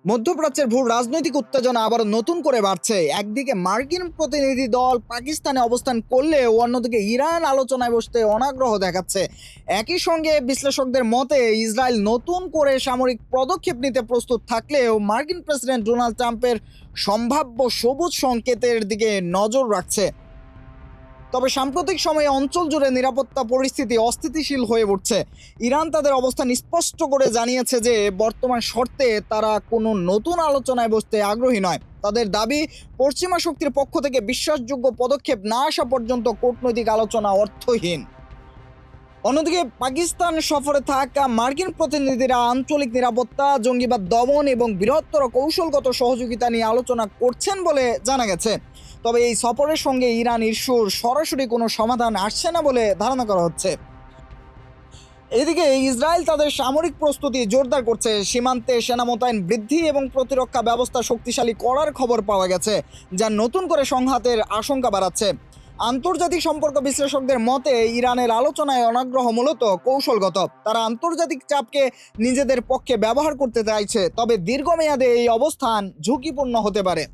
মধ্যপ্রাচ্যের ভূ রাজনৈতিক উত্তেজনা আবার নতুন করে বাড়ছে। একদিকে মার্কিন প্রতিনিধি দল পাকিস্তানে অবস্থান করলেও অন্যদিকে ইরান আলোচনায় বসতে অনাগ্রহ দেখাচ্ছে। একই সঙ্গে বিশ্লেষকদের মতে ইসরায়েল নতুন করে সামরিক পদক্ষেপ নিতে প্রস্তুত থাকলেও মার্কিন প্রেসিডেন্ট ডোনাল্ড ট্রাম্পের সম্ভাব্য সবুজ সংকেতের দিকে নজর রাখছে। তবে সাম্প্রতিক সময়ে অঞ্চল জুড়ে নিরাপত্তা পরিস্থিতি অস্থিতিশীল হয়ে উঠছে। ইরান তাদের অবস্থান স্পষ্ট করে জানিয়েছে যে বর্তমান শর্তে তারা কোনো নতুন আলোচনায় বসতে আগ্রহী নয়। তাদের দাবি, পশ্চিমা শক্তির পক্ষ থেকে বিশ্বাসযোগ্য পদক্ষেপ না আসা পর্যন্ত কূটনৈতিক আলোচনা অর্থহীন। অন্যদিকে পাকিস্তান সফরে থাকা মার্কিন প্রতিনিধিরা আঞ্চলিক নিরাপত্তা, জঙ্গিবাদ দমন এবং বৃহত্তর কৌশলগত সহযোগিতা নিয়ে আলোচনা করছেন বলে জানা গেছে। তবে এই সফরের সঙ্গে ইরান ইস্যুর সরাসরি কোনো সমাধান আসছে না বলে ধারণা করা হচ্ছে। এদিকে ইসরায়েল তাদের সামরিক প্রস্তুতি জোরদার করছে। সীমান্তে সেনা মোতায়েন বৃদ্ধি এবং প্রতিরক্ষা ব্যবস্থা শক্তিশালী করার খবর পাওয়া গেছে, যা নতুন করে সংঘাতের আশঙ্কা বাড়াচ্ছে। আন্তর্জাতিক সম্পর্ক বিশ্লেষকদের মতে ইরানের আলোচনায় অনাগ্রহ মূলত কৌশলগত। তারা আন্তর্জাতিক চাপকে নিজেদের পক্ষে ব্যবহার করতে চাইছে, তবে দীর্ঘমেয়াদে এই অবস্থান ঝুঁকিপূর্ণ হতে পারে।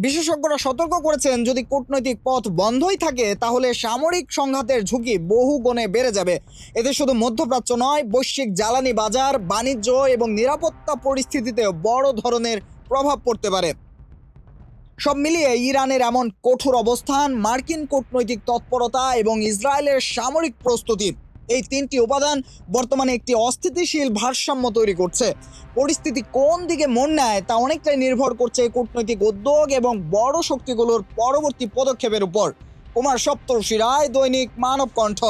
বিশেষজ্ঞরা সতর্ক করেছেন, যদি কূটনৈতিক পথ বন্ধই থাকে তাহলে সামরিক সংঘাতের ঝুঁকি বহু গুণে বেড়ে যাবে। এতে শুধু মধ্যপ্রাচ্য নয়, বৈশ্বিক জ্বালানি বাজার, বাণিজ্য এবং নিরাপত্তা পরিস্থিতিতে বড় ধরনের প্রভাব পড়তে পারে। সব মিলিয়ে ইরানের এমন কঠোর অবস্থান, মার্কিন কূটনৈতিক তৎপরতা এবং ইসরায়েলের সামরিক প্রস্তুতি, এই তিনটি উপাদান বর্তমানে একটি অস্থিতিশীল ভারসাম্য তৈরি করছে। পরিস্থিতি কোন দিকে মন নেয় তা অনেকটাই নির্ভর করছে কূটনৈতিক উদ্যোগ এবং বড় শক্তিগুলোর পরবর্তী পদক্ষেপের উপর। কুমার সপ্তর্ষি রায়, দৈনিক মানব কণ্ঠ।